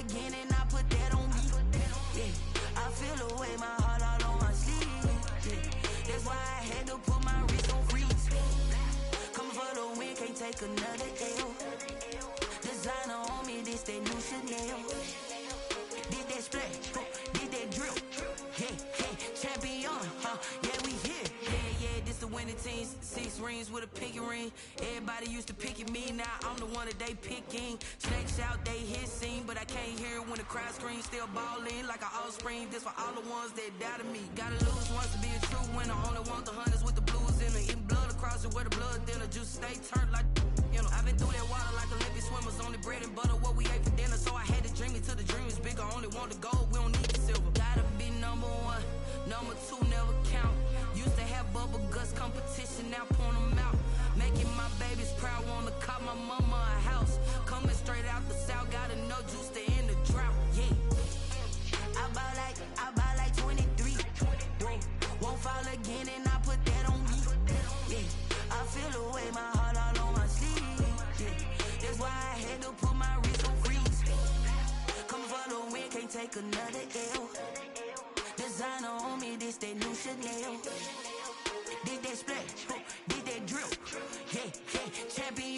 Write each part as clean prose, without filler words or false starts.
again and I put that on me. Yeah, I feel the way, my heart all on my sleeve. Yeah, that's why I had to put my wrist on freeze. Coming for the win, can't take another L. Designer on me, this that new Chanel. Did that splash, did that drill. Yeah, champion, yeah, we here. Yeah, this the winning team. 6 rings with a pinky ring. Everybody used to pick at me, now I'm the one that they picking. Snakes out, they hit scene, but I can't hear it when the crowd screams. Still ballin' like an offspring. This for all the ones that doubted me. Gotta lose once to be a true winner. Only want the hunters with the blues in it. Eating blood across it where the blood thinner. Juice stay turned like, you know. I've been through that water like Olympic swimmers. Only bread and butter, what we ate for dinner. So I had to dream it till the dream is bigger. Only want the gold, we don't need the silver. Gotta be number 1, number 2 never count. Used to have bubble guts competition, now point them out. Making my babies proud, wanna cop my mama a house. Coming straight out the south, gotta know juice to end the drought. Yeah, I buy like 23. Won't fall again and I put that on me. Yeah, I feel the way, my heart all on my sleeve. Yeah, that's why I had to put my wrist on freeze. Coming for the win, can't take another L. Designer on me, this that new Chanel. Did that splash, did that drill. Yeah, champion,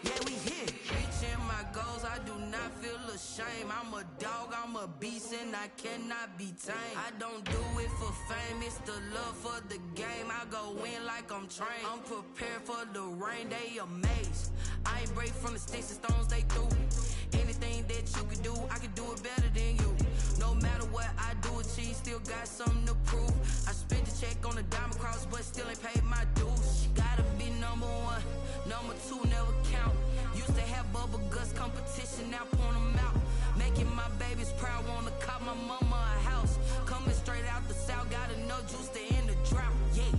yeah, we here. Reaching my goals, I do not feel ashamed. I'm a dog, I'm a beast, and I cannot be tamed. I don't do it for fame, it's the love for the game. I go in like I'm trained. I'm prepared for the rain, they amazed. I ain't break from the sticks and stones they threw. Anything that you could do, I could do it better than you. No matter what I do, achieve, still got something to prove. I spent the check on the diamond cross, but still ain't paid my dues. Gotta be number 1, number 2 never count. Used to have bubble guts competition, now point them out. Making my babies proud, wanna cop my mama a house. Coming straight out the south, gotta know juice to end the drought. Yeah,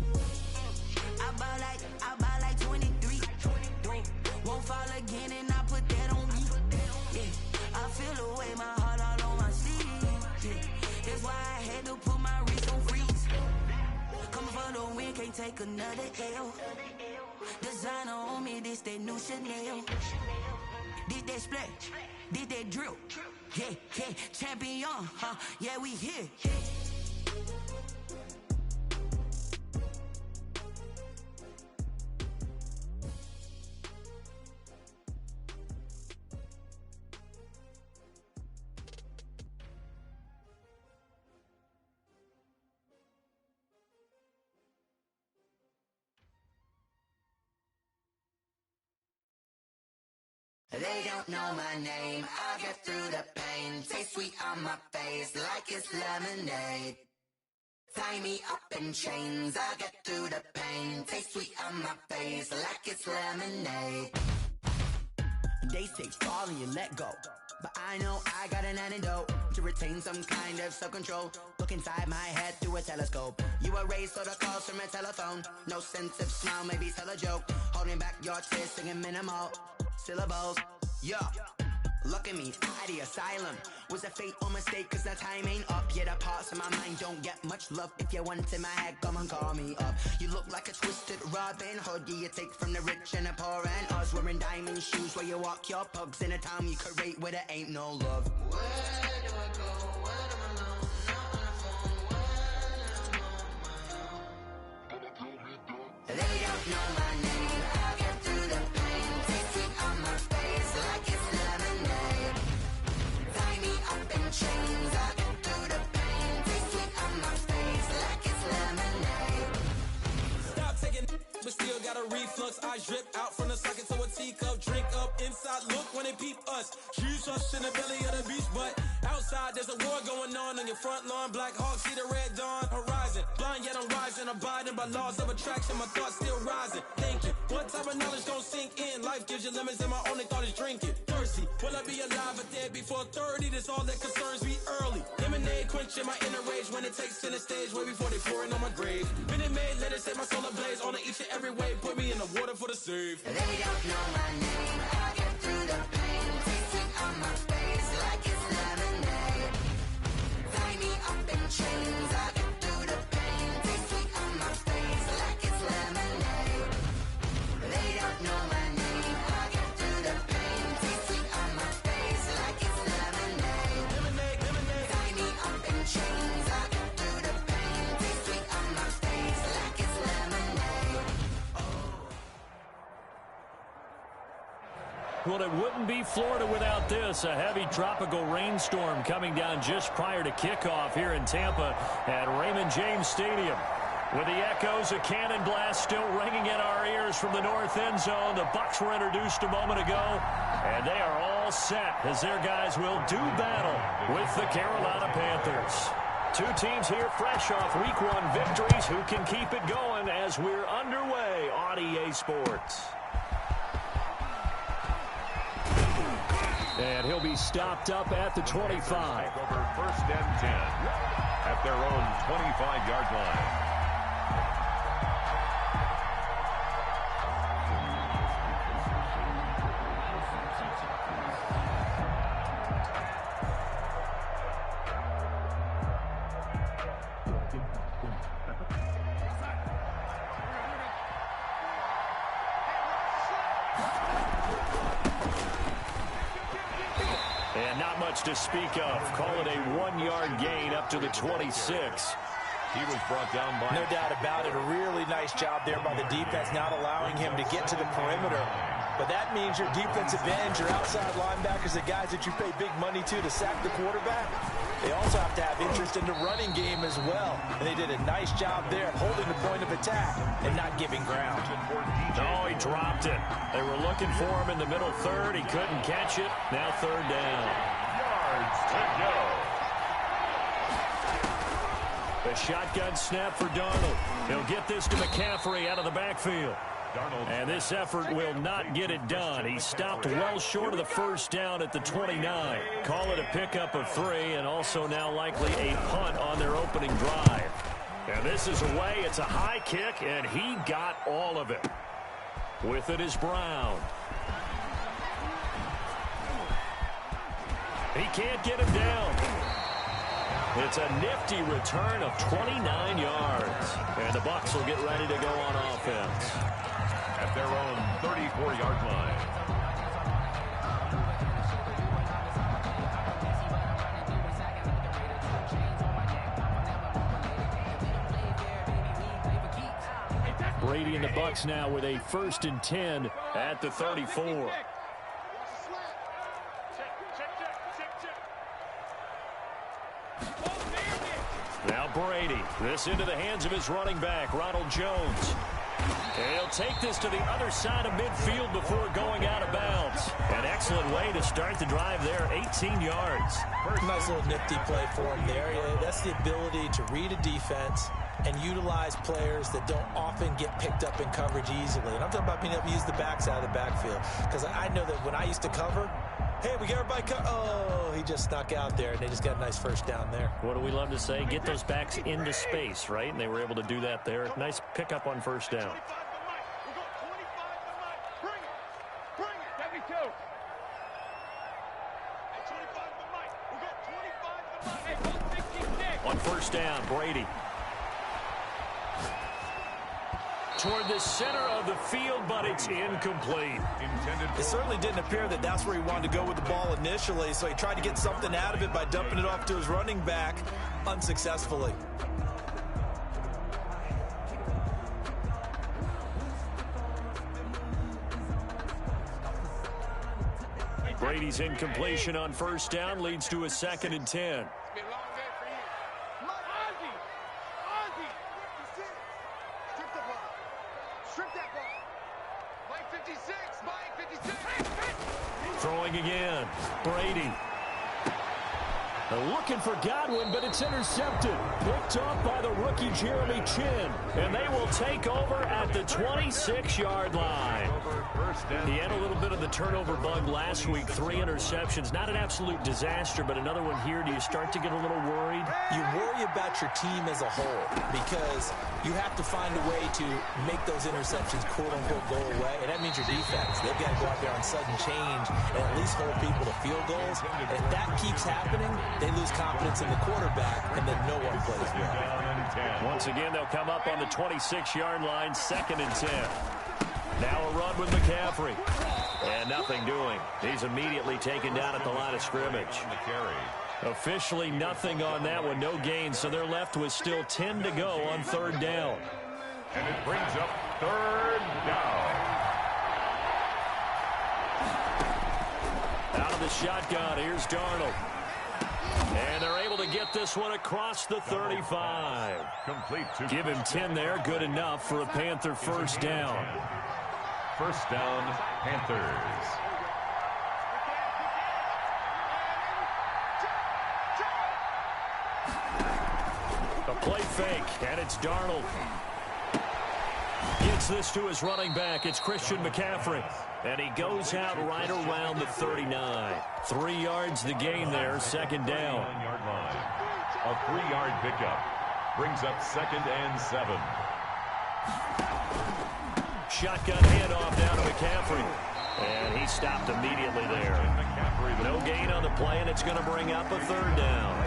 I buy like 23. Won't fall again and I put that on me. Yeah, I feel the way, my heart all on my sleeve. Yeah, that's why I had to put my wrist on freeze. Coming for the win, can't take another L. Designer on me, this that new Chanel. Did that splash, did that drill. Yeah, champion, yeah, we here. They don't know my name, I get through the pain. Taste sweet on my face like it's lemonade. Tie me up in chains, I get through the pain. Taste sweet on my face like it's lemonade. They say fall and you let go, but I know I got an antidote to retain some kind of self-control. Look inside my head through a telescope. You erase all the calls from a telephone. No sense of smile, maybe tell a joke. Holding back your tears, singing minimal syllables. Yeah, look at me, at the asylum. Was a fate or mistake, cause the time ain't up. Yet the parts of my mind don't get much love. If you want in my head, come and call me up. You look like a twisted Robin Hood. Yeah, you take from the rich and the poor and us. Wearing diamond shoes where you walk your pugs in a town you create where there ain't no love. Where do I go? When I'm alone? Not on the phone. When I'm on my own. They don't know my name. I get through the pain. Taste sweet on my face like it's lemonade. Tie me up in chains. I get through the pain. Taste sweet on my face like it's lemonade. Stop taking, but still got a reflux. I drip out from the socket to a teacup. Drink up inside. Look when they peep us. Shoes us in the belly of the beach, but outside there's a war going on your front lawn. Black Hawk see the red dawn horizon. Blind yet I'm rising, abiding by laws of attraction. My thoughts still rising. Thinking, what type of knowledge gon' sink in? Life gives you limits, and my only thought is drinking. Thirsty, will I be alive or dead before 30? That's all that concerns me early. Lemonade quenching my inner rage when it takes center stage, way before they pour it on my grave. Minute Maid, let it set my soul ablaze. On each and every way, put me in the water for the save. They don't know my name. I get through the pain. Taste sweet on my face like it's lemonade. Tie me up in chains. I get through the pain. Taste sweet on my face like it's lemonade. They don't know my name. I get through the pain. Taste sweet on my face like it's lemonade. Well, it wouldn't be Florida without this. A heavy tropical rainstorm coming down just prior to kickoff here in Tampa at Raymond James Stadium. With the echoes of cannon blast still ringing in our ears from the north end zone, the Bucs were introduced a moment ago, and they are all set as their guys will do battle with the Carolina Panthers. Two teams here fresh off Week 1 victories who can keep it going as we're underway on EA Sports. And he'll be stopped up at the 25. Over 1st and 10 at their own 25-yard line. And not much to speak of. Call it a 1-yard gain up to the 26. He was brought down by... No doubt about it. A really nice job there by the defense, not allowing him to get to the perimeter. But that means your defensive ends, your outside linebackers, the guys that you pay big money to sack the quarterback, they also have to have interest in the running game as well. And they did a nice job there holding the point of attack and not giving ground. Oh, he dropped it. They were looking for him in the middle third. He couldn't catch it. Now 3rd down. Yards to go. The shotgun snap for Darnold. He'll get this to McCaffrey out of the backfield. And this effort will not get it done. He stopped well short of the 1st down at the 29. Call it a pickup of 3 and also now likely a punt on their opening drive. And this is away. It's a high kick, and he got all of it. With it is Brown. He can't get him down. It's a nifty return of 29 yards. And the Bucs will get ready to go on offense. At their own 34-yard line. Brady and the Bucs now with a 1st and 10 at the 34. Now Brady. This into the hands of his running back, Ronald Jones. And he'll take this to the other side of midfield before going out of bounds. An excellent way to start the drive there, 18 yards. Nice little nifty play for him there. Yeah, that's the ability to read a defense and utilize players that don't often get picked up in coverage easily. And I'm talking about being able to use the backside of the backfield. Because I know that when I used to cover, hey, we got everybody oh, he just snuck out there, and they just got a nice 1st down there. What do we love to say? Get those backs into space, right? And they were able to do that there. Nice pickup on 1st down. On 1st down, Brady. Toward the center of the field, but it's incomplete. It certainly didn't appear that that's where he wanted to go with the ball initially, so he tried to get something out of it by dumping it off to his running back unsuccessfully. Brady's incompletion on 1st down leads to a 2nd and 10. Throwing again. Brady. They're looking for Godwin, but it's intercepted. Picked off by the rookie Jeremy Chin. And they will take over at the 26-yard line. He had a little bit of the turnover bug last week. 3 interceptions. Not an absolute disaster, but another one here. Do you start to get a little worried? You worry about your team as a whole because you have to find a way to make those interceptions quote-unquote go away. And that means your defense. They've got to go out there on sudden change and at least hold people to field goals. And if that keeps happening, they lose confidence in the quarterback, and then no one plays well. Once again, they'll come up on the 26-yard line, 2nd and 10. Now a run with McCaffrey. And nothing doing. He's immediately taken down at the line of scrimmage. Officially nothing on that one, no gain, so they're left with still 10 to go on 3rd down. And it brings up 3rd down. the shotgun. Here's Darnold. And they're able to get this one across the 35. Give him 10 there. Good enough for a Panther first down. First down, Panthers. A play fake, and it's Darnold. Gets this to his running back. It's Christian McCaffrey. And he goes out right around the 39. 3 yards the gain there, second down. A 3-yard pickup brings up 2nd and 7. Shotgun handoff down to McCaffrey. And he stopped immediately there. No gain on the play, and it's going to bring up a 3rd down.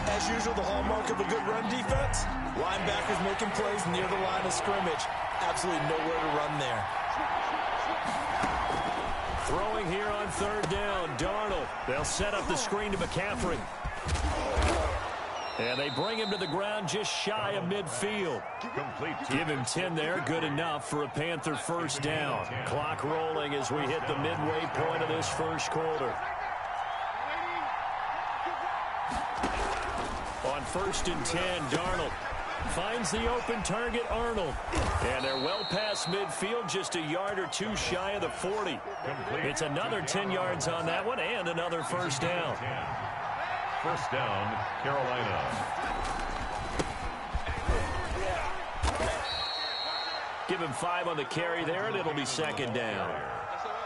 As usual, the hallmark of a good run defense, linebackers making plays near the line of scrimmage. Absolutely nowhere to run there. Throwing here on 3rd down, Darnold. They'll set up the screen to McCaffrey. And they bring him to the ground just shy of midfield. Give him 10 there, good enough for a Panther first down. Clock rolling as we hit the midway point of this first quarter. On 1st and 10, Darnold finds the open target, Arnold. And they're well past midfield, just a yard or 2 shy of the 40. It's another 10 yards on that one and another first down. First down, Carolina. Give him 5 on the carry there, and it'll be second down.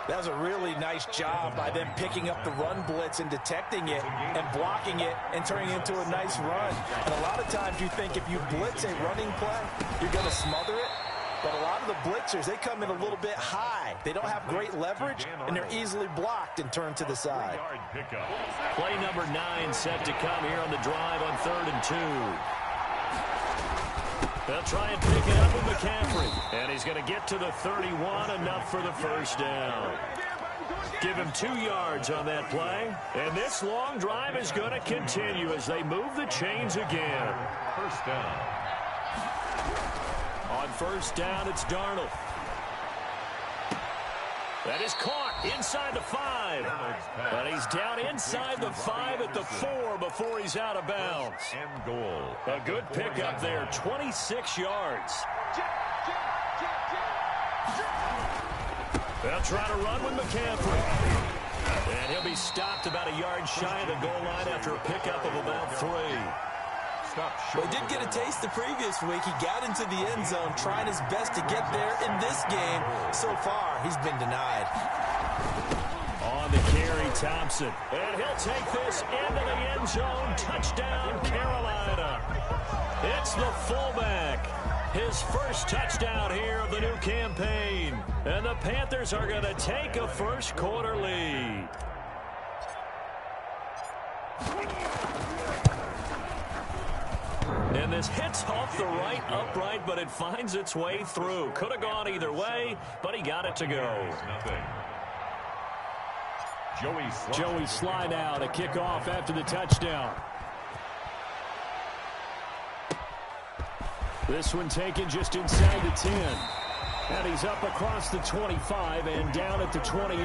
That was a really nice job by them picking up the run blitz and detecting it and blocking it and turning it into a nice run. And a lot of times you think if you blitz a running play, you're going to smother it. But a lot of the blitzers, they come in a little bit high. They don't have great leverage, and they're easily blocked and turned to the side. Play number 9 set to come here on the drive on 3rd and 2. They'll try and pick it up with McCaffrey. And he's going to get to the 31, enough for the first down. Give him 2 yards on that play. And this long drive is going to continue as they move the chains again. First down. On 1st down, it's Darnold. That is caught inside the 5. But he's down inside the 5 at the 4 before he's out of bounds. And goal. A good pickup there, 26 yards. They'll try to run with McCaffrey. And he'll be stopped about a yard shy of the goal line after a pickup of about 3. Well, he did get a taste the previous week. He got into the end zone trying his best to get there in this game. So far, he's been denied. On the carry, Thompson. And he'll take this into the end zone. Touchdown, Carolina. It's the fullback. His first touchdown here of the new campaign. And the Panthers are going to take a first quarter lead. And this hits off the right upright, but it finds its way through. Could have gone either way, but he got it to go. Joey slide out, a kickoff after the touchdown. This one taken just inside the 10. And he's up across the 25 and down at the 28. The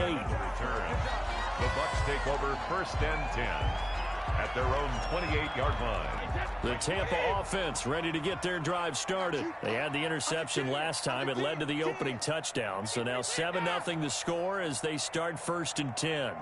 Bucs take over 1st and 10. At their own 28-yard line. The Tampa offense ready to get their drive started. They had the interception last time. It led to the opening touchdown. So now 7-0 the score as they start 1st and 10.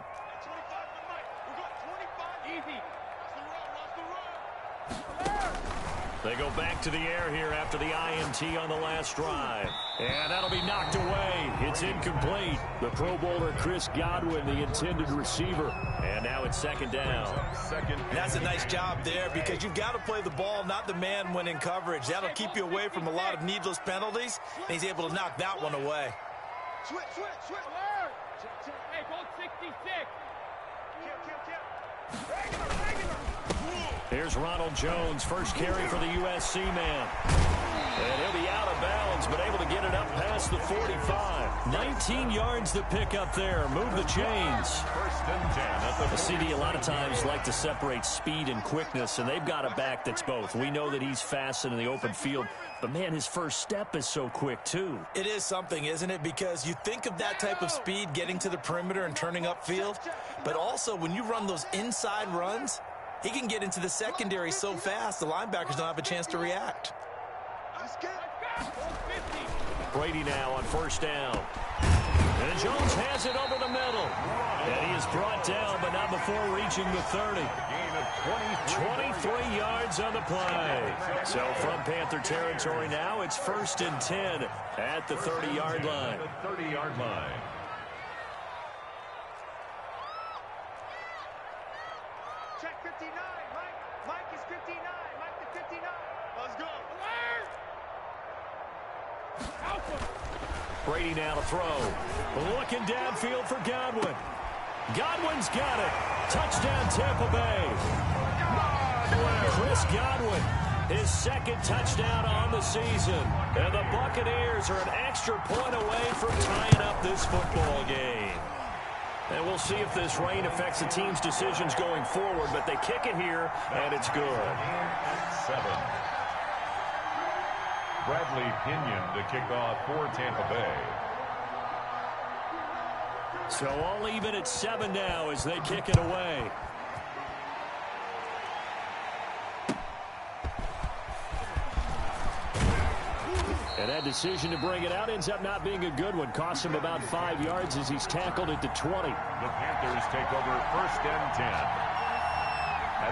They go back to the air here after the INT on the last drive. And that'll be knocked away. It's incomplete. The Pro Bowler Chris Godwin, the intended receiver. And now it's second down. That's a nice job there because you've got to play the ball, not the man when in coverage. That'll keep you away from a lot of needless penalties. And he's able to knock that one away. Switch. Hey, go 66. Here's Ronald Jones, first carry for the USC man. And he'll be out of bounds, but able to get it up past the 45. 19 yards to pick up there. Move the chains. First and 10 at the CD a lot of times like to separate speed and quickness, and they've got a back that's both. We know that he's fast in the open field, but, man, his first step is so quick, too. It is something, isn't it? Because you think of that type of speed getting to the perimeter and turning upfield, but also when you run those inside runs, he can get into the secondary so fast the linebackers don't have a chance to react. Brady now on first down. And Jones has it over the middle. And he is brought down, but not before reaching the 30. gain of 23 yards on the play. So from Panther territory now, it's first and 10 at the 30-yard line. The 30-yard line. Check 59. Mike is 59. Mike the 59. Let's go. Brady now to throw. Looking downfield for Godwin. Godwin's got it. Touchdown, Tampa Bay. Chris Godwin, his second touchdown on the season. And the Buccaneers are an extra point away from tying up this football game. And we'll see if this rain affects the team's decisions going forward, but they kick it here, and it's good. 7. Bradley Pinion to kick off for Tampa Bay. So all even at 7 now as they kick it away. And that decision to bring it out ends up not being a good one. Costs him about 5 yards as he's tackled at the 20. The Panthers take over first and 10.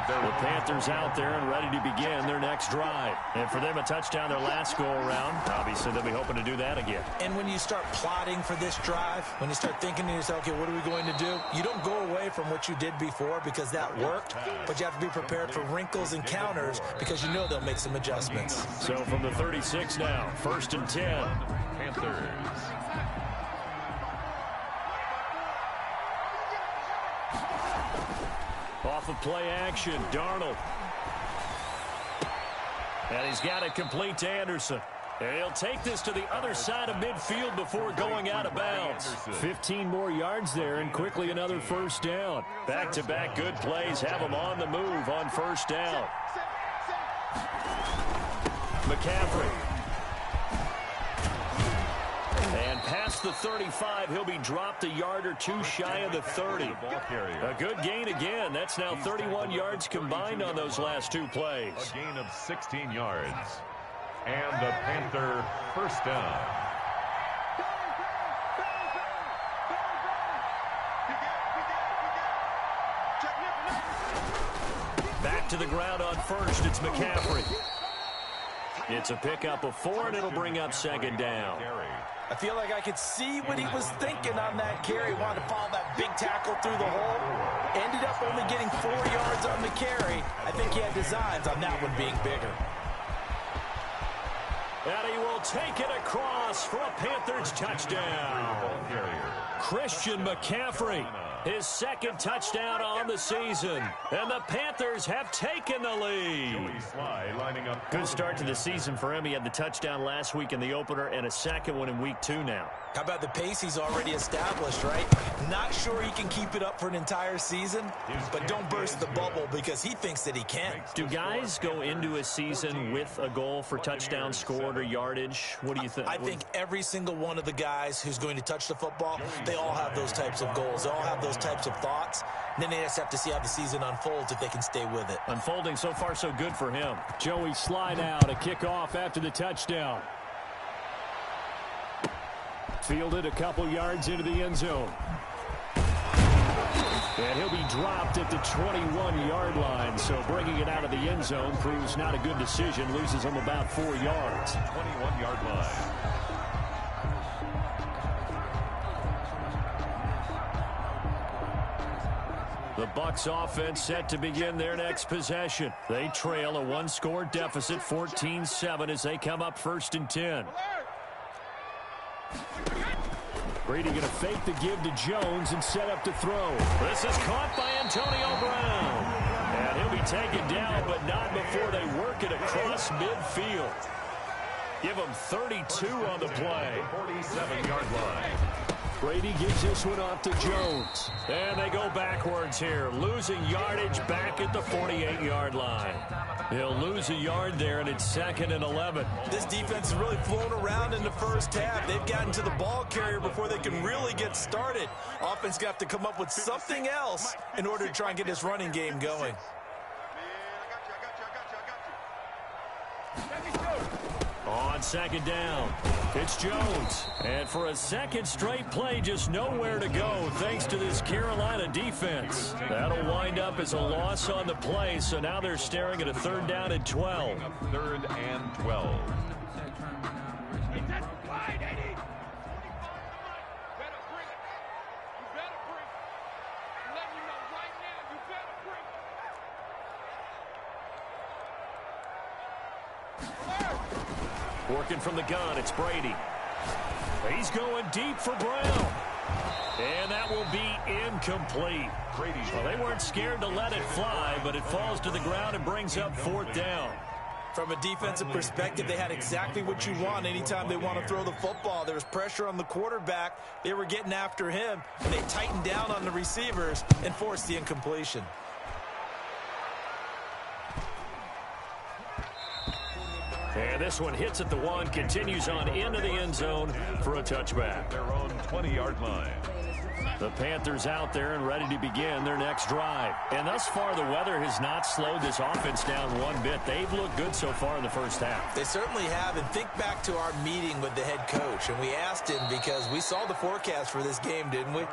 The Panthers out there and ready to begin their next drive. And for them, a touchdown their last go-around. Obviously, they'll be hoping to do that again. And when you start plotting for this drive, when you start thinking to yourself, okay, what are we going to do? You don't go away from what you did before because that worked, but you have to be prepared for wrinkles and counters because you know they'll make some adjustments. So from the 36 now, first and 10. Panthers. Off of play action, Darnold. And he's got it complete to Anderson. And he'll take this to the other side of midfield before going out of bounds. 15 more yards there and quickly another first down. Back-to-back good plays have him on the move on first down. McCaffrey. And past the 35, he'll be dropped a yard or two shy of the 30. A good gain again. That's now 31 yards combined on those last two plays. A gain of 16 yards. And the Panther first down. Back to the ground on first. It's McCaffrey. It's a pickup of 4, and it'll bring up second down. I feel like I could see what he was thinking on that carry. Wanted to follow that big tackle through the hole. Ended up only getting 4 yards on the carry. I think he had designs on that one being bigger. And he will take it across for a Panthers touchdown. Christian McCaffrey, his second touchdown on the season. And the Panthers have taken the lead. Good start to the season for him. He had the touchdown last week in the opener and a second one in week 2 now. How about the pace he's already established, right? Not sure he can keep it up for an entire season, but don't burst the bubble because he thinks that he can. Do guys go into a season with a goal for touchdown scored or yardage? What do you think? I think every single one of the guys who's going to touch the football, they all have those types of goals. They all have those types of thoughts. And then they just have to see how the season unfolds if they can stay with it. Unfolding so far so good for him. Joey Sly now to kick off after the touchdown. Fielded a couple yards into the end zone. And he'll be dropped at the 21-yard line. So bringing it out of the end zone proves not a good decision. Loses him about 4 yards. 21-yard line. The Bucs offense set to begin their next possession. They trail a 1-score deficit, 14-7 as they come up first and 10. Brady going to fake the give to Jones and set up to throw. This is caught by Antonio Brown. And he'll be taken down, but not before they work it across midfield. Give him 32 on the play. 47-yard line. Brady gives this one off to Jones. And they go backwards here, losing yardage back at the 48-yard line. He'll lose a yard there, and it's 2nd and 11. This defense is really flown around in the first half. They've gotten to the ball carrier before they can really get started. Offense got to come up with something else in order to try and get this running game going. On 2nd down, it's Jones. And for a second straight play, just nowhere to go thanks to this Carolina defense. That'll wind up as a loss on the play, so now they're staring at a 3rd down and 12. 3rd and 12. Working from the gun, it's Brady. He's going deep for Brown. And that will be incomplete. Well, they weren't scared to let it fly, but it falls to the ground and brings up 4th down. From a defensive perspective, they had exactly what you want anytime they want to throw the football. There was pressure on the quarterback. They were getting after him, and they tightened down on the receivers and forced the incompletion. And this one hits at the 1, continues on into the end zone for a touchback. Their own 20-yard line. The Panthers out there and ready to begin their next drive. And thus far, the weather has not slowed this offense down one bit. They've looked good so far in the first half. They certainly have. And think back to our meeting with the head coach. And we asked him because we saw the forecast for this game, didn't we?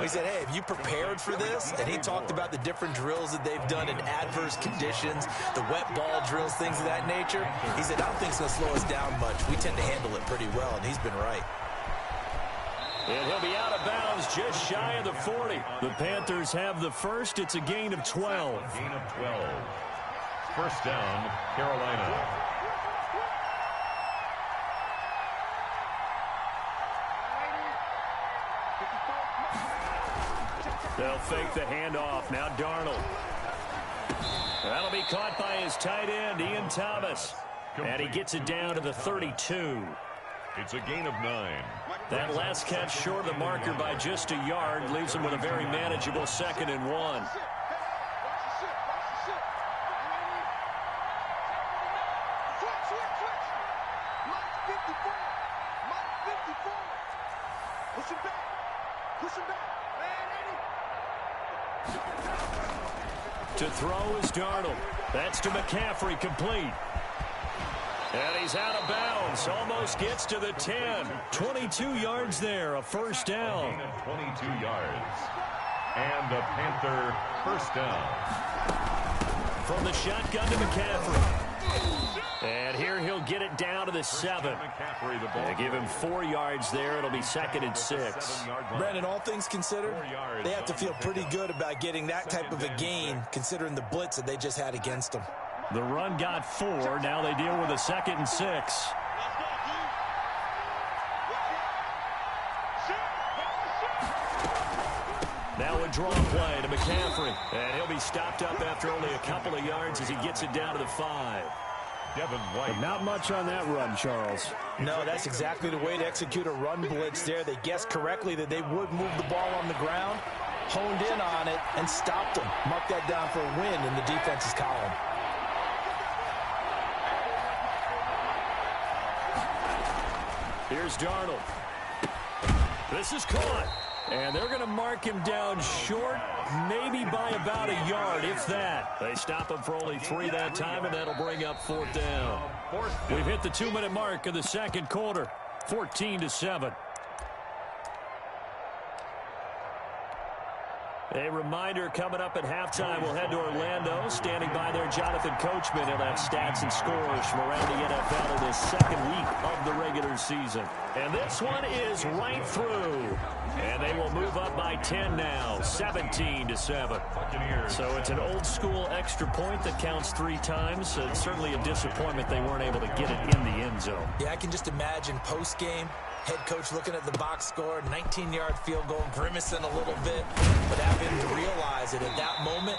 We said, hey, have you prepared for this? And he talked about the different drills that they've done in adverse conditions, the wet ball drills, things of that nature. He said, I don't think it's going to slow us down much. We tend to handle it pretty well, and he's been right. And he'll be out of bounds just shy of the 40. The Panthers have the first. It's a gain of 12. Gain of 12. 1st down, Carolina. They'll fake the handoff. Now Darnold. That'll be caught by his tight end, Ian Thomas. And he gets it down to the 32. It's a gain of 9. That last catch short of the marker by just a yard leaves him with a very manageable 2nd and 1. To throw is Darnold. That's to McCaffrey, complete. And he's out of bounds. Almost gets to the 10. 22 yards there, a 1st down. 22 yards. And a Panther 1st down. From the shotgun to McCaffrey. And here he'll get it down to the 7. They give him 4 yards there. It'll be 2nd and 6. Brandon, all things considered, they have to feel pretty good about getting that type of a gain, considering the blitz that they just had against them. The run got 4. Now they deal with a 2nd and 6. Now a draw play to McCaffrey. And he'll be stopped up after only a couple of yards as he gets it down to the 5. Devin White. But not much on that run, Charles. No, that's exactly the way to execute a run blitz there. They guessed correctly that they would move the ball on the ground, honed in on it, and stopped them. Mark that down for a win in the defense's column. Here's Darnold. This is caught. And they're going to mark him down short, maybe by about a yard, if that. They stop him for only 3 that time, and that'll bring up 4th down. We've hit the 2-minute mark of the 2nd quarter, 14-7. A reminder coming up at halftime, we'll head to Orlando. Standing by there, Jonathan Coachman. He'll have stats and scores from around the NFL in the 2nd week of the regular season. And this one is right through. And they will move up by 10 now, 17-7. So it's an old-school extra point that counts 3 times. It's certainly a disappointment they weren't able to get it in the end zone. Yeah, I can just imagine post-game Head coach looking at the box score, 19-yard field goal, grimacing a little bit, but having to realize that at that moment,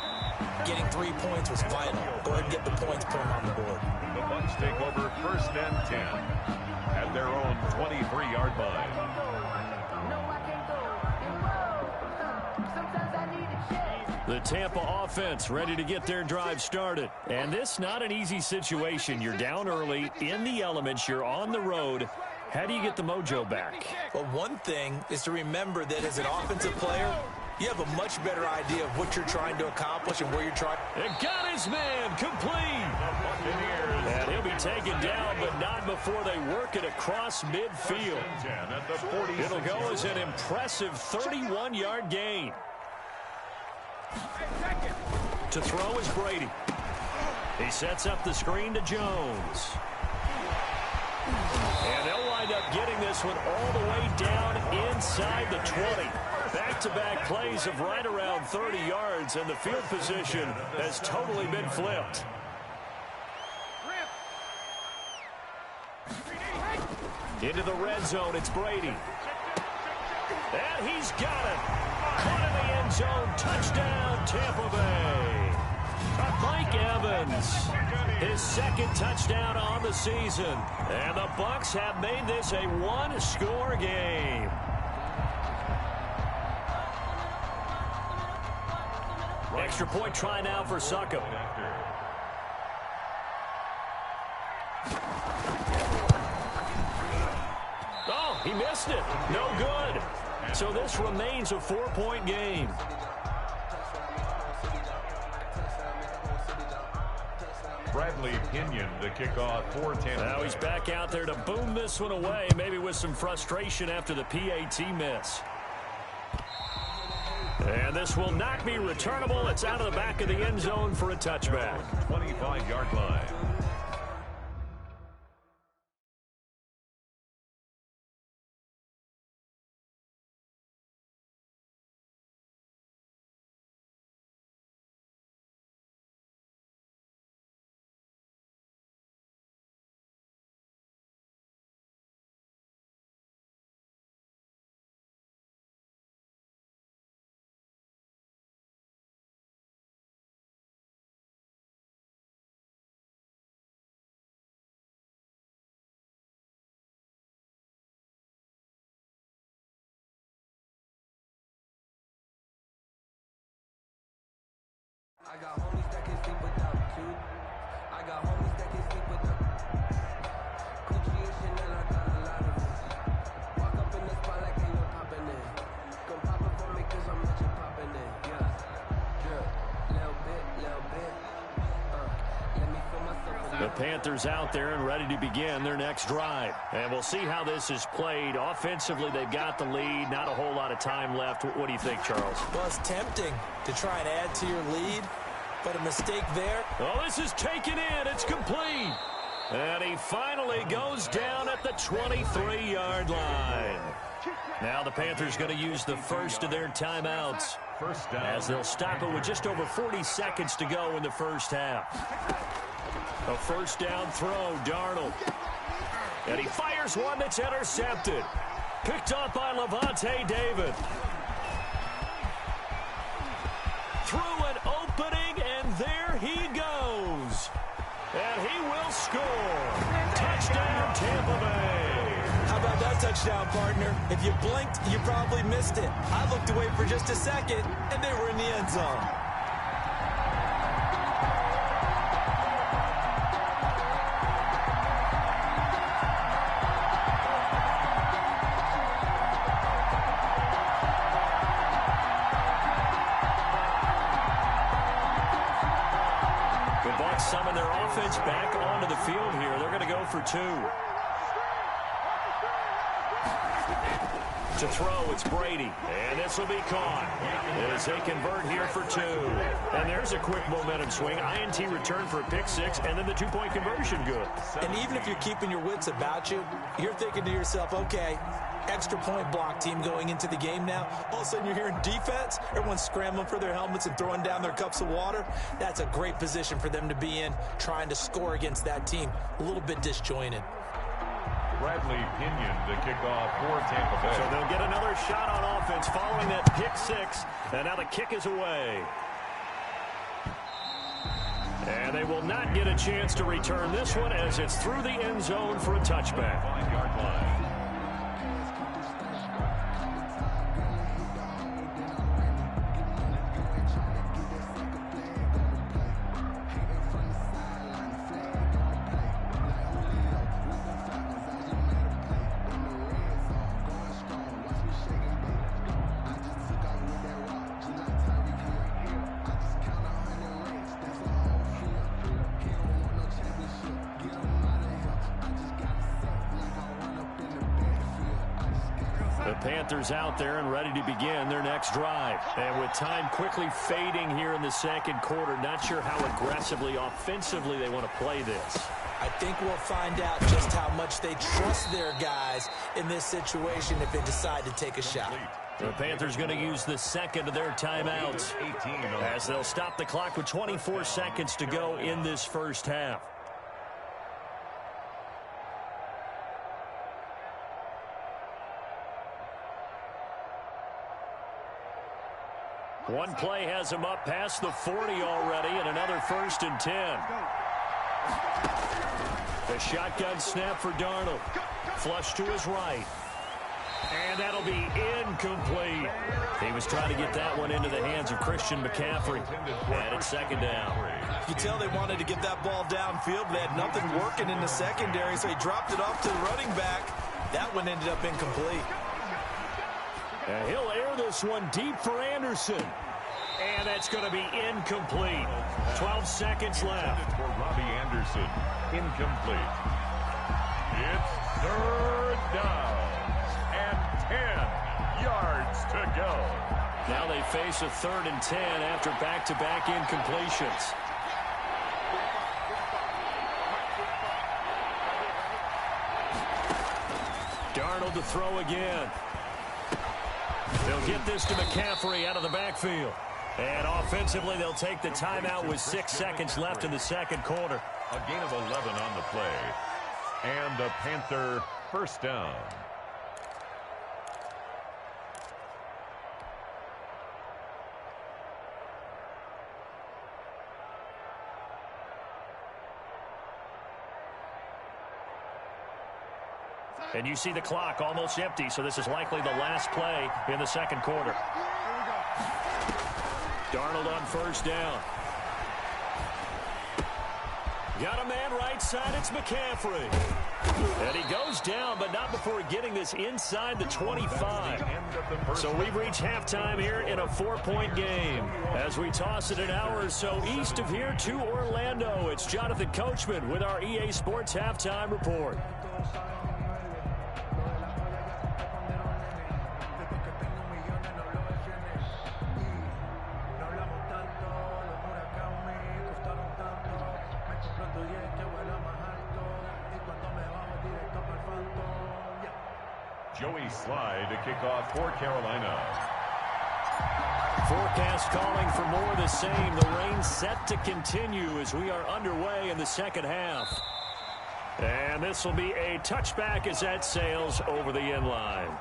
getting 3 points was vital. Go ahead and get the points, put them on the board. The Bucs take over 1st and 10 at their own 23-yard line. The Tampa offense ready to get their drive started. And this not an easy situation. You're down early, in the elements, you're on the road. How do you get the mojo back? Well, one thing is to remember that as an offensive player, you have a much better idea of what you're trying to accomplish and where you're trying. And got his man complete. And he'll be taken down, but not before they work it across midfield. It'll go as an impressive 31-yard gain. To throw is Brady. He sets up the screen to Jones. And they'll wind up getting this one all the way down inside the 20. Back-to-back plays of right around 30 yards, and the field position has totally been flipped. Into the red zone, it's Brady. And he's got it. Caught in the end zone. Touchdown, Tampa Bay. Mike Evans, his 2nd touchdown on the season. And the Bucs have made this a one-score game. Extra point try now for Succop. Oh, he missed it. No good. So this remains a 4-point game. Bradley Pinion, the kickoff for Tampa. Now he's back out there to boom this one away, maybe with some frustration after the PAT miss. And this will not be returnable. It's out of the back of the end zone for a touchback. 25-yard line. I got homies that can sleep without two. I got homies that can sleep without Gucci and Chanel, I got a lot of it. Walk up in the spot like ain't no poppin' in. Come pop it for me cause I'm much of poppin' in. Yeah, little bit, let me feel myself. The Panthers out there and ready to begin their next drive. And we'll see how this is played. Offensively, they've got the lead. Not a whole lot of time left. What do you think, Charles? Well, it's tempting to try and add to your lead, but a mistake there. Oh, this is taken in. It's complete. And he finally goes down at the 23-yard line. Now the Panthers going to use the first of their timeouts as they'll stop it with just over 40 seconds to go in the first half. A first down throw, Darnold. And he fires one that's intercepted. Picked off by Levante David. Through an opening, and there he goes. And he will score. Touchdown, Tampa Bay. How about that touchdown, partner? If you blinked, you probably missed it. I looked away for just a second, and they were in the end zone. Summon their offense back onto the field here. They're going to go for 2. To throw, it's Brady. And this will be caught as they convert here for 2. And there's a quick momentum swing. INT return for a pick 6, and then the 2-point conversion good. And even if you're keeping your wits about you, you're thinking to yourself, okay, extra point block team going into the game now. All of a sudden you're hearing defense. Everyone's scrambling for their helmets and throwing down their cups of water. That's a great position for them to be in, trying to score against that team. A little bit disjointed. Bradley Pinion to kick off for Tampa Bay. So they'll get another shot on offense following that pick six. And now the kick is away. And they will not get a chance to return this one as it's through the end zone for a touchback. 5-yard line. The Panthers out there and ready to begin their next drive. And with time quickly fading here in the second quarter, not sure how aggressively, offensively they want to play this. I think we'll find out just how much they trust their guys in this situation if they decide to take a shot. The Panthers going to use the second of their timeouts as they'll stop the clock with 24 seconds to go in this first half. One play has him up past the 40 already, and another 1st and 10. The shotgun snap for Darnold. Flush to his right. And that'll be incomplete. He was trying to get that one into the hands of Christian McCaffrey. And it's second down. You tell they wanted to get that ball downfield. They had nothing working in the secondary, so he dropped it off to the running back. That one ended up incomplete. And he'll air this one deep for Anderson. And that's going to be incomplete. 12 seconds left. For Robbie Anderson, incomplete. It's third down and 10 yards to go. Now they face a 3rd and 10 after back-to-back incompletions. Darnold to throw again. They'll get this to McCaffrey out of the backfield. And offensively, they'll take the timeout with 6 seconds left in the second quarter. A gain of 11 on the play. And a Panther first down. And you see the clock almost empty, so this is likely the last play in the second quarter. Darnold on first down. Got a man right side, it's McCaffrey. And he goes down, but not before getting this inside the 25. So we've reached halftime here in a 4-point game. As we toss it an hour or so east of here to Orlando, it's Jonathan Coachman with our EA Sports Halftime Report. Joey Slye to kick off for Carolina. Forecast calling for more of the same. The rain set to continue as we are underway in the second half. And this will be a touchback as that sails over the end line.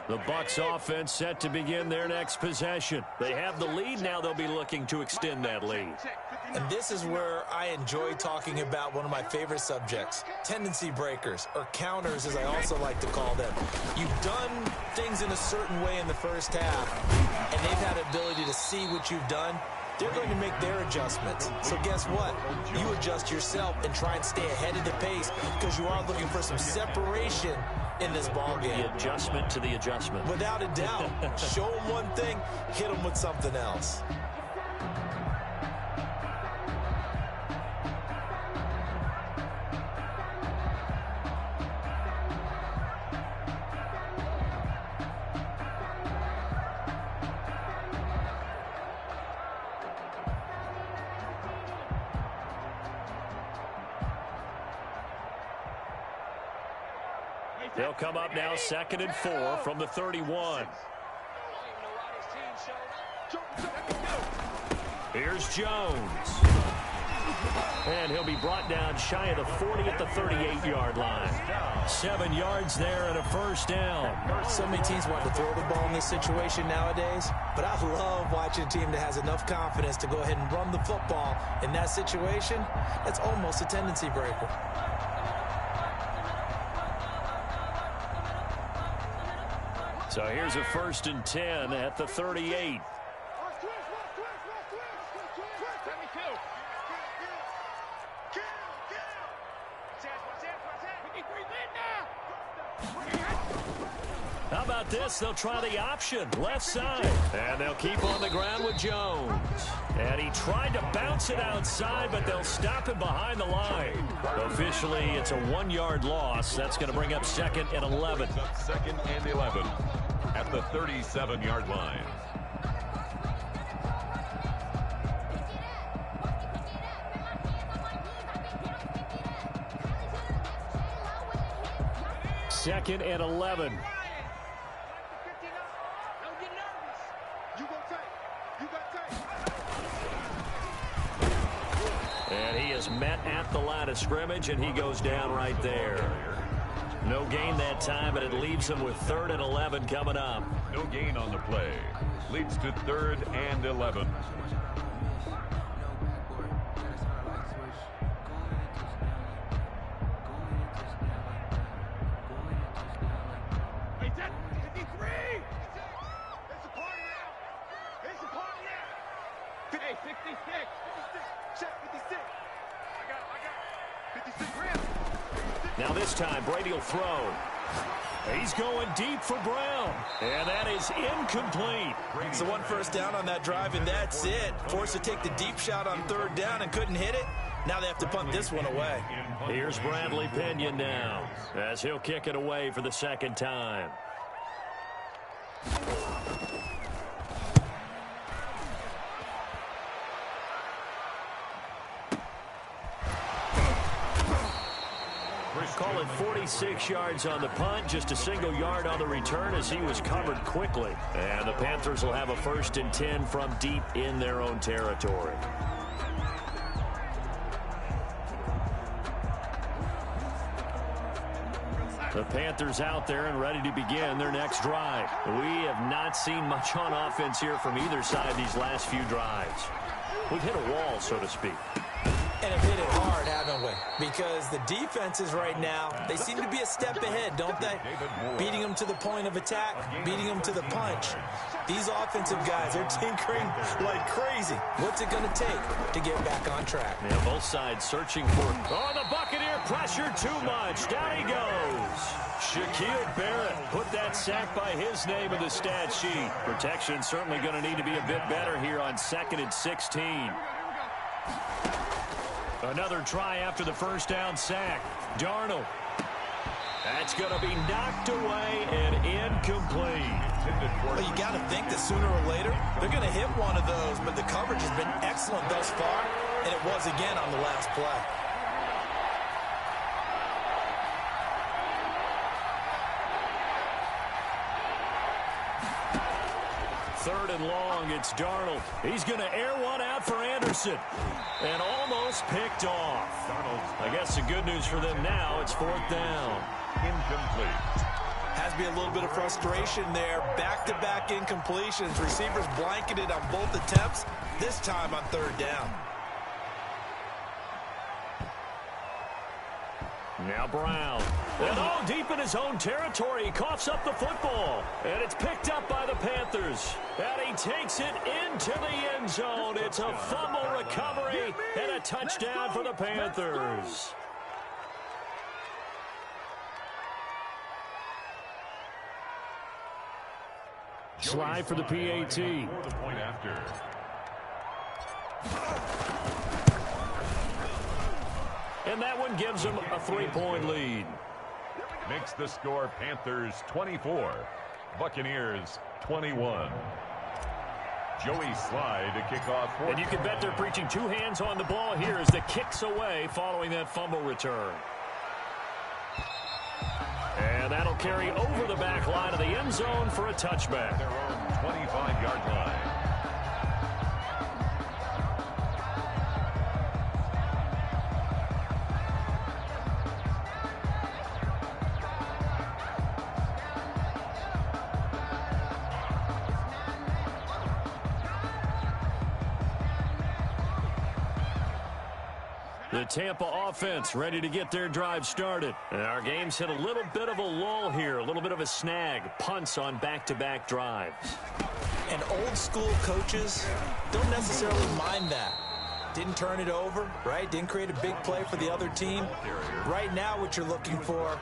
The Bucs offense set to begin their next possession. They have the lead now. They'll be looking to extend that lead. And this is where I enjoy talking about one of my favorite subjects, tendency breakers, or counters as I also like to call them. You've done things in a certain way in the first half, and they've had the ability to see what you've done. They're going to make their adjustments. So guess what? You adjust yourself and try and stay ahead of the pace because you are looking for some separation in this ball game. The adjustment to the adjustment. Without a doubt. Show them one thing, hit them with something else. They'll come up now 2nd and 4 from the 31. Here's Jones. And he'll be brought down shy of the 40 at the 38-yard line. 7 yards there and a first down. So many teams want to throw the ball in this situation nowadays, but I love watching a team that has enough confidence to go ahead and run the football in that situation. That's almost a tendency breaker. So here's a 1st and 10 at the 38. How about this? They'll try the option, left side. And they'll keep on the ground with Jones. And he tried to bounce it outside, but they'll stop him behind the line. Officially, it's a 1-yard loss. That's going to bring up 2nd and 11. 2nd and 11 at the 37-yard line. Second and 11. And he is met at the line of scrimmage, and he goes down right there. No gain that time, but it leaves him with 3rd and 11 coming up. No gain on the play. Leads to 3rd and 11. Now this time, Brady will throw. He's going deep for Brown. And that is incomplete. So 1 first down on that drive, and that's it. Forced to take the deep shot on 3rd down and couldn't hit it. Now they have to punt this one away. Here's Bradley Pinion now, as he'll kick it away for the 2nd time. Call it 46 yards on the punt, just a single yard on the return as he was covered quickly. And the Panthers will have a 1st and 10 from deep in their own territory. The Panthers out there and ready to begin their next drive. We have not seen much on offense here from either side these last few drives. We've hit a wall, so to speak. And have hit it hard, haven't we? Because the defenses right now, they seem to be a step ahead, don't they? Beating them to the point of attack, beating them to the punch. These offensive guys, they're tinkering like crazy. What's it going to take to get back on track? Yeah, both sides searching for... Oh, the Buccaneer pressure too much. Down he goes. Shaquille Barrett put that sack by his name in the stat sheet. Protection certainly going to need to be a bit better here on 2nd and 16. Another try after the 1st down sack. Darnold. That's going to be knocked away and incomplete. Well, you got to think that sooner or later they're going to hit one of those, but the coverage has been excellent thus far, and it was again on the last play. 3rd and long, it's Darnold. He's going to air one out for Anderson. And almost picked off. I guess the good news for them now, it's 4th down. Incomplete. Has to be a little bit of frustration there. Back-to-back incompletions. Receivers blanketed on both attempts, this time on 3rd down. Now Brown. And oh, deep in his own territory, he coughs up the football. And it's picked up by the Panthers. And he takes it into the end zone. It's a fumble recovery and a touchdown for the Panthers. Slide for the PAT. The point after. And that one gives them a 3-point lead. Makes the score Panthers 24, Buccaneers 21. Joey Slye to kick off. And you can bet they're preaching 2 hands on the ball here as the kick's away following that fumble return. And that'll carry over the back line of the end zone for a touchback. Their own 25-yard line. The Tampa offense ready to get their drive started. And our game's hit a little bit of a lull here, a little bit of a snag. Punts on back-to-back drives. And old-school coaches don't necessarily mind that. Didn't turn it over, right? Didn't create a big play for the other team. Right now what you're looking for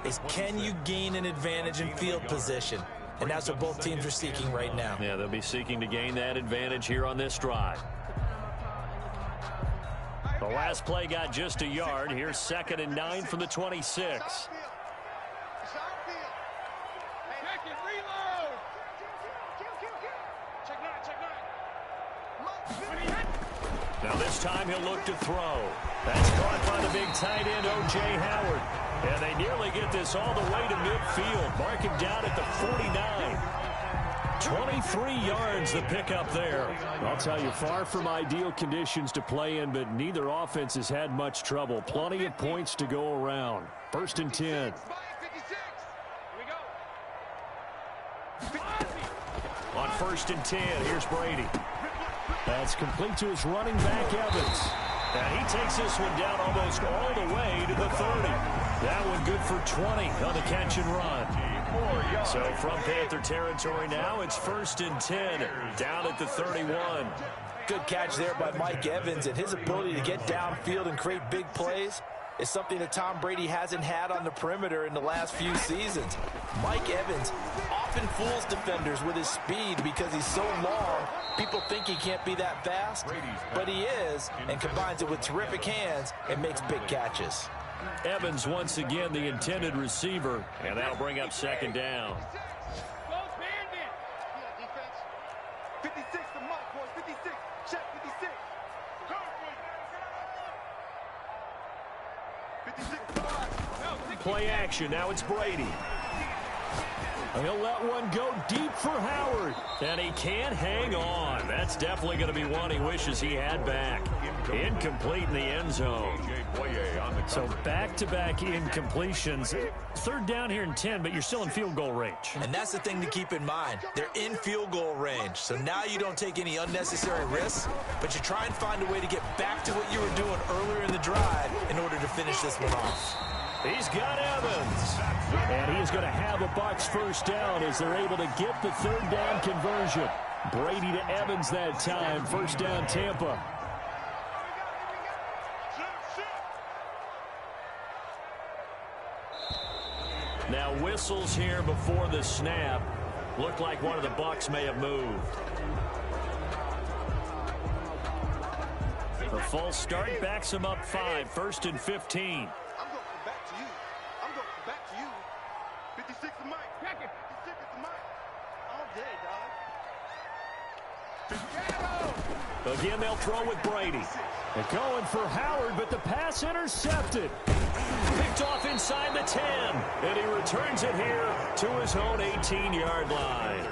is, can you gain an advantage in field position? And that's what both teams are seeking right now. Yeah, they'll be seeking to gain that advantage here on this drive. The last play got just a yard. Here's 2nd and 9 from the 26. Now this time he'll look to throw. That's caught by the big tight end, O.J. Howard. And they nearly get this all the way to midfield. Mark him down at the 49. 23 yards the pickup there. I'll tell you, far from ideal conditions to play in, but neither offense has had much trouble. Plenty of points to go around. 1st and 10. On 1st and 10, here's Brady. That's complete to his running back, Evans. And he takes this one down almost all the way to the 30. That one good for 20 on the catch and run. So from Panther territory now, it's 1st and 10, down at the 31. Good catch there by Mike Evans, and his ability to get downfield and create big plays is something that Tom Brady hasn't had on the perimeter in the last few seasons. Mike Evans often fools defenders with his speed because he's so long. People think he can't be that fast, but he is, and combines it with terrific hands and makes big catches. Evans once again the intended receiver, and that'll bring up 2nd down. 56 to Mike, boys. 56. Check 56. 56. Play action. Now it's Brady. He'll let one go deep for Howard. And he can't hang on. That's definitely going to be one he wishes he had back. Incomplete in the end zone. So back-to-back incompletions. 3rd down here and 10, but you're still in field goal range. And that's the thing to keep in mind. They're in field goal range. So now you don't take any unnecessary risks, but you try and find a way to get back to what you were doing earlier in the drive in order to finish this one off. He's got Evans. And he's going to have a Bucs 1st down as they're able to get the 3rd down conversion. Brady to Evans that time. 1st down Tampa. Now whistles here before the snap. Looked like one of the Bucs may have moved. The false start backs him up 5. 1st and 15. I'm going back to you. I'm going back to you. 56 to Mike. 56 to Mike. All day, dog. Again, they'll throw with Brady. They're going for Howard, but the pass intercepted. Picked off inside the 10. And he returns it here to his own 18-yard line.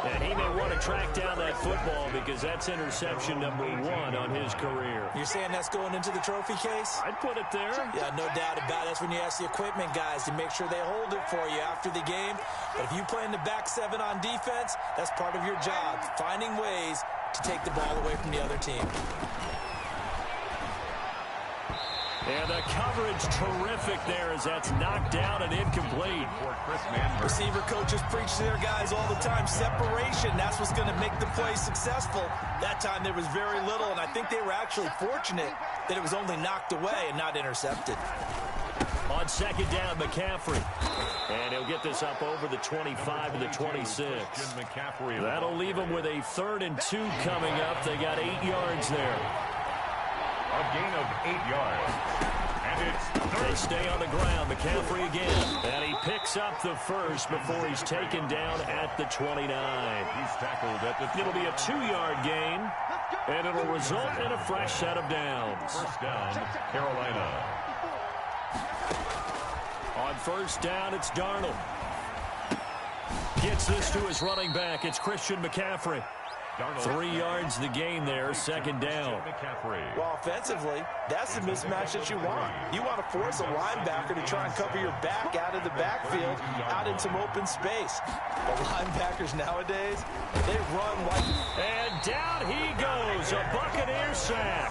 And he may want to track down that football because that's interception number 1 on his career. You're saying that's going into the trophy case? I'd put it there. Yeah, no doubt about it. That's when you ask the equipment guys to make sure they hold it for you after the game. But if you play in the back 7 on defense, that's part of your job, finding ways to take the ball away from the other team. And the coverage terrific there as that's knocked down and incomplete. Receiver coaches preach to their guys all the time. Separation, that's what's going to make the play successful. That time there was very little, and I think they were actually fortunate that it was only knocked away and not intercepted. On 2nd down, McCaffrey. And he'll get this up over the 25 to the 26. That'll leave him with a 3rd and 2 coming up. They got 8 yards there. A gain of 8 yards. And it's 3rd. They stay on the ground. McCaffrey again. And he picks up the 1st before he's taken down at the 29. He's tackled at the 20. It'll be a 2-yard gain, and it'll result in a fresh set of downs. 1st down, Carolina. On On first down, it's Darnold. Gets this to his running back. It's Christian McCaffrey. 3 yards the gain there, second down. Well, offensively, that's the mismatch that you want. You want to force a linebacker to try and cover your back out of the backfield, out in some open space. The linebackers nowadays, they run like... And down he goes, a Buccaneer sack.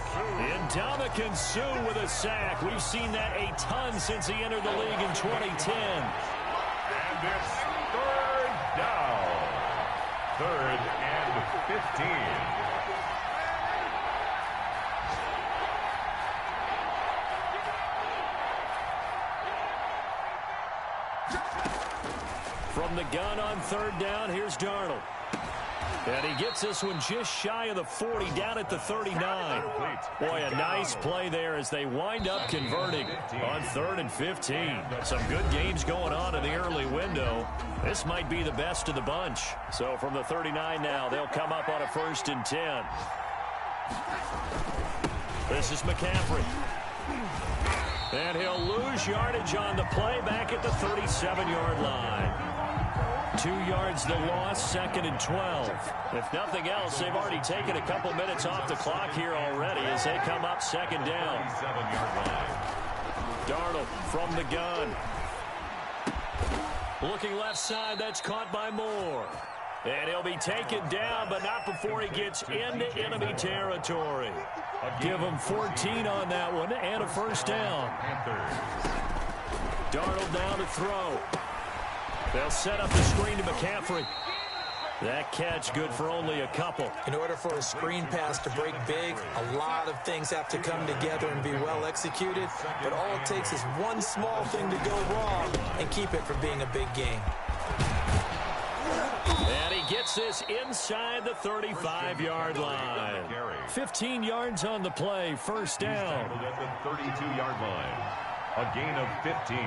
Ndamukong Suh with a sack. We've seen that a ton since he entered the league in 2010. And it's third down. 3rd and 15. From the gun on 3rd down, here's Darnold. And he gets this one just shy of the 40, down at the 39. Boy, a nice play there as they wind up converting on 3rd and 15. Some good games going on in the early window. This might be the best of the bunch. So from the 39 now, they'll come up on a 1st and 10. This is McCaffrey. And he'll lose yardage on the play back at the 37-yard line. 2 yards the loss, 2nd and 12. If nothing else, they've already taken a couple minutes off the clock here already as they come up 2nd down. 37-yard line. Darnold from the gun. Looking left side, that's caught by Moore. And he'll be taken down, but not before he gets into enemy territory. Give him 14 on that one and a 1st down. Darnold now to throw. They'll set up the screen to McCaffrey. That catch good for only a couple. In order for a screen pass to break big, a lot of things have to come together and be well executed. But all it takes is one small thing to go wrong and keep it from being a big game. And he gets this inside the 35-yard line. 15 yards on the play, 1st down. At the 32-yard line. A gain of 15.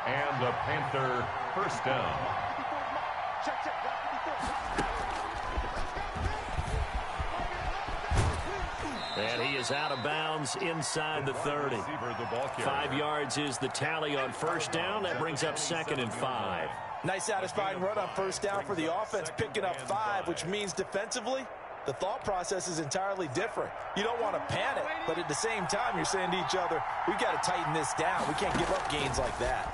And the Panther 1st down. And he is out of bounds inside the 30. 5 yards is the tally on 1st down. That brings up 2nd and 5. Nice satisfying run on 1st down for the offense, picking up 5, which means defensively, the thought process is entirely different. You don't want to panic, but at the same time, you're saying to each other, we've got to tighten this down. We can't give up gains like that.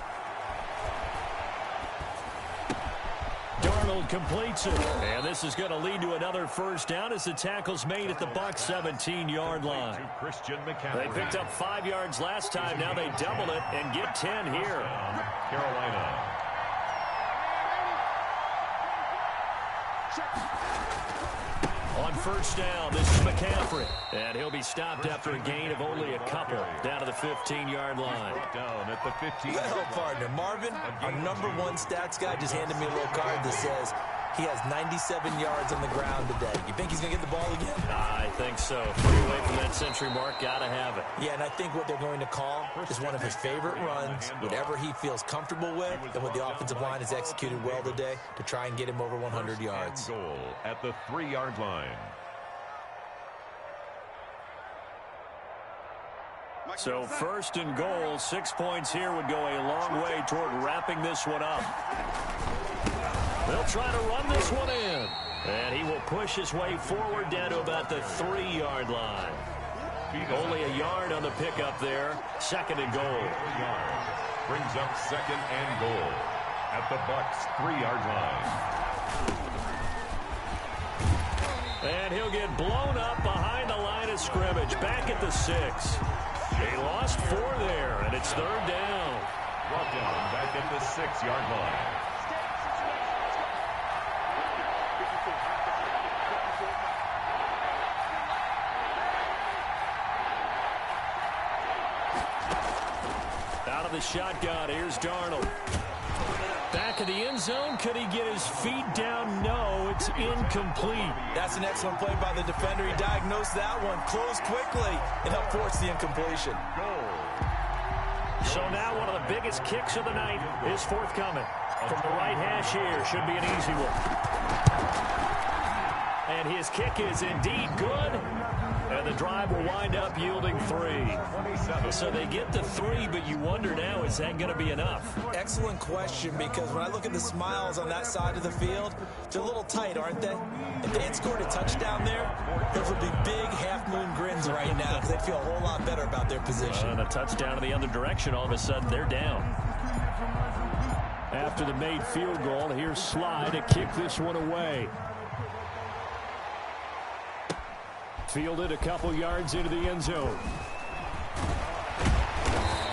Darnold completes it. And this is going to lead to another 1st down as the tackle's made at the Bucs 17-yard line. They picked up 5 yards last time. Now they double it and get 10 here. Carolina. On 1st down, this is McCaffrey. And he'll be stopped after a gain of only a couple down to the 15-yard line. Down at the 15. Well, partner, Marvin, our #1 stats guy just handed me a little card that says he has 97 yards on the ground today. You think he's going to get the ball again? I think so. 3 away from that century mark. Got to have it. Yeah, and I think what they're going to call is one of his favorite runs, whatever he feels comfortable with, and what the offensive line has executed well today to try and get him over 100 yards. Goal at the 3-yard line. So 1st and goal, 6 points here would go a long way toward wrapping this one up. They'll try to run this one in. And he will push his way forward down to about the 3-yard line. Only a yard on the pickup there. 2nd and goal. Brings up 2nd and goal at the Bucs 3-yard line. And he'll get blown up behind the line of scrimmage. Back at the 6. They lost 4 there, and it's 3rd down. Brought down back at the 6-yard line. Out of the shotgun, here's Darnold. Back of the end zone, could he get his feet down? No, it's incomplete. That's an excellent play by the defender. He diagnosed that one, closed quickly, and helped force the incompletion. So now one of the biggest kicks of the night is forthcoming. From the right hash here, should be an easy one. And his kick is indeed good. And the drive will wind up yielding 3. So they get the 3, but you wonder now, is that going to be enough? Excellent question, because when I look at the smiles on that side of the field, they're a little tight, aren't they? If they had scored a touchdown there, those would be big half-moon grins right now because they'd feel a whole lot better about their position. And a touchdown in the other direction, all of a sudden they're down. After the made field goal, here's Sly to kick this one away. Fielded a couple yards into the end zone.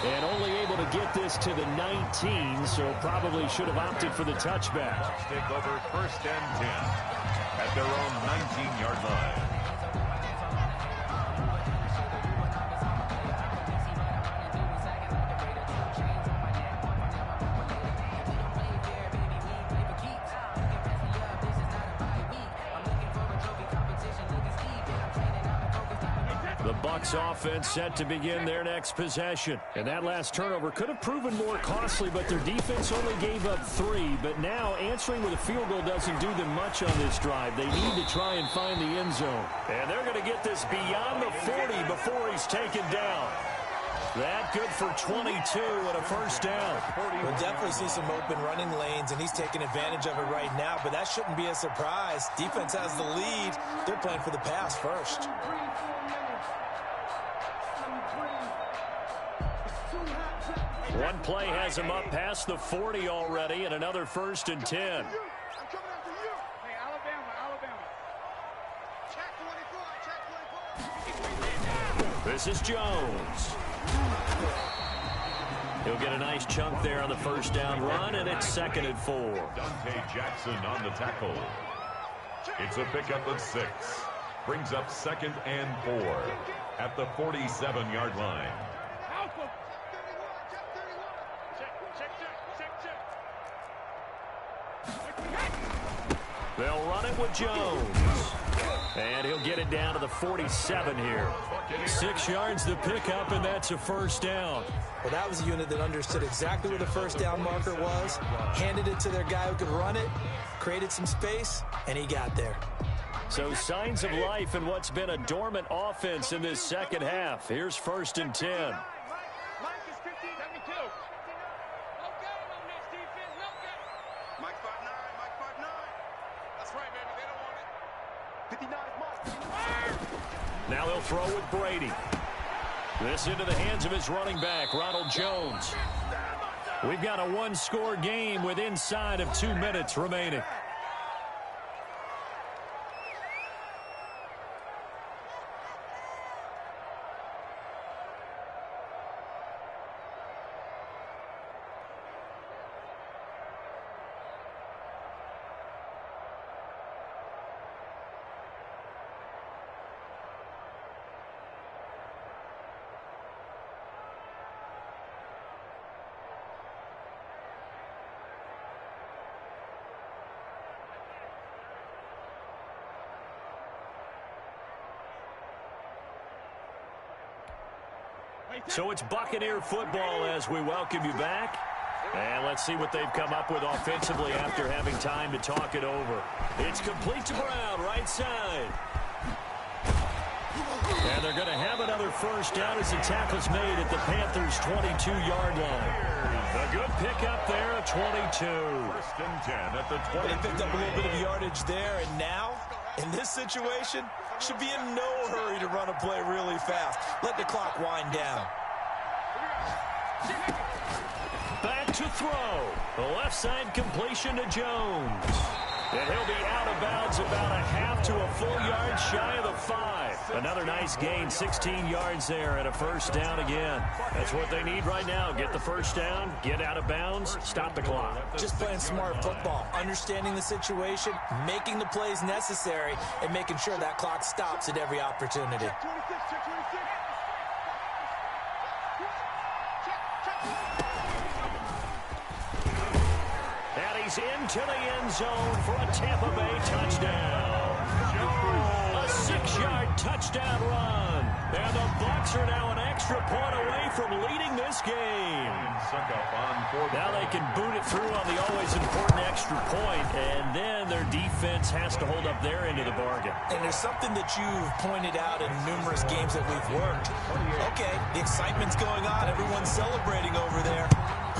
And only able to get this to the 19, so probably should have opted for the touchback. Bucks take over 1st and 10 at their own 19-yard line. The Bucks offense set to begin their next possession. And that last turnover could have proven more costly, but their defense only gave up 3. But now answering with a field goal doesn't do them much on this drive. They need to try and find the end zone. And they're going to get this beyond the 40 before he's taken down. That good for 22 and a first down. We'll definitely see some open running lanes, and he's taking advantage of it right now, but that shouldn't be a surprise. Defense has the lead. They're playing for the pass first. One play has him up past the 40 already, and another 1st and 10. This is Jones. He'll get a nice chunk there on the first down run, and it's 2nd and 4. Dante Jackson on the tackle. It's a pickup of 6. Brings up 2nd and 4 at the 47-yard line. They'll run it with Jones. And he'll get it down to the 47 here. 6 yards the pickup, and that's a first down. Well, that was a unit that understood exactly where the first down marker was, handed it to their guy who could run it, created some space, and he got there. So signs of life in what's been a dormant offense in this second half. Here's 1st and 10. Now they'll throw with Brady. This into the hands of his running back, Ronald Jones. We've got a one-score game with inside of 2 minutes remaining. So it's Buccaneer football as we welcome you back. And let's see what they've come up with offensively after having time to talk it over. It's complete to Brown, right side. And they're going to have another first down as the tackle's made at the Panthers' 22-yard line. A good pickup there at 22. 1st and 10 at the 20. They picked up a little bit of yardage there, and now, in this situation, should be in no hurry to run a play really fast. Let the clock wind down. Back to throw. The left side completion to Jones. And he'll be out of bounds about a half to a full yard shy of the 5. Another nice gain, 16 yards there and a first down again. That's what they need right now. Get the first down, get out of bounds, stop the clock. Just playing smart football, understanding the situation, making the plays necessary, and making sure that clock stops at every opportunity. Into the end zone for a Tampa Bay touchdown. A 6-yard touchdown run. And the Bucs are now an extra extra point away from leading this game. Now they can boot it through on the always important extra point, and then their defense has to hold up their end of the bargain. And there's something that you've pointed out in numerous games that we've worked. Okay, the excitement's going on. Everyone's celebrating over there.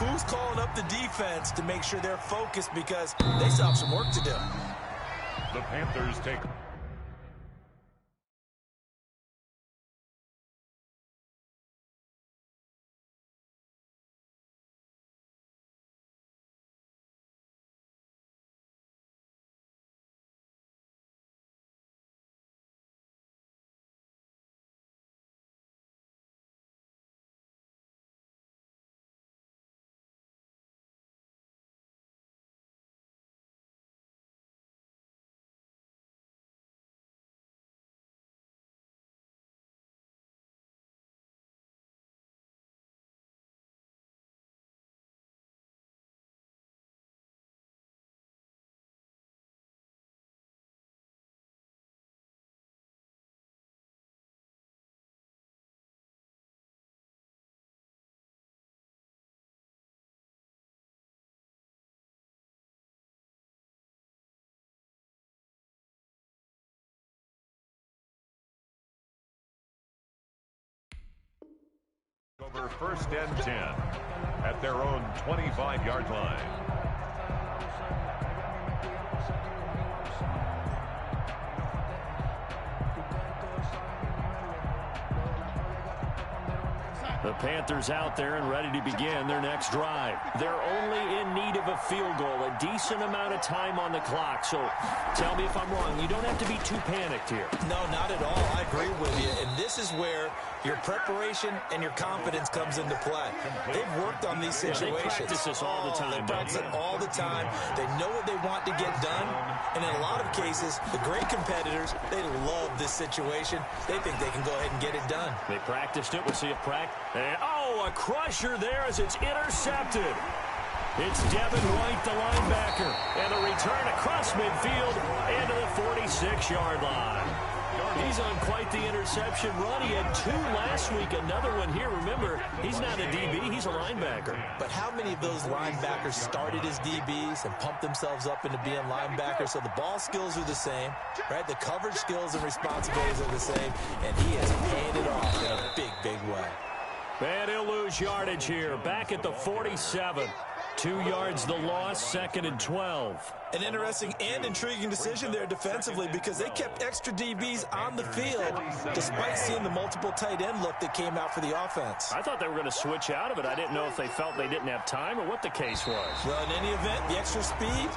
Who's calling up the defense to make sure they're focused, because they still have some work to do? The Panthers take... Over 1st and 10 at their own 25-yard line. The Panthers out there and ready to begin their next drive. They're only in need of a field goal, a decent amount of time on the clock. So tell me if I'm wrong. You don't have to be too panicked here. No, not at all. I agree with you. And this is where your preparation and your confidence comes into play. They've worked on these situations. They practice this all the time. They practice it all the time. They know what they want to get done. And in a lot of cases, the great competitors, they love this situation. They think they can go ahead and get it done. They practiced it. We'll see if practice. Oh, a crusher there as it's intercepted. It's Devin White, the linebacker, and a return across midfield into the 46-yard line. He's on quite the interception run. He had 2 last week, another one here. Remember, he's not a DB, he's a linebacker. But how many of those linebackers started as DBs and pumped themselves up into being linebackers? So the ball skills are the same, right? The coverage skills and responsibilities are the same, and he has paid it off in a big, big way. And he'll lose yardage here, back at the 47. 2 yards the loss, 2nd and 12. An interesting and intriguing decision there defensively, because they kept extra DBs on the field despite seeing the multiple tight end look that came out for the offense. I thought they were going to switch out of it. I didn't know if they felt they didn't have time or what the case was. Well, in any event, the extra speed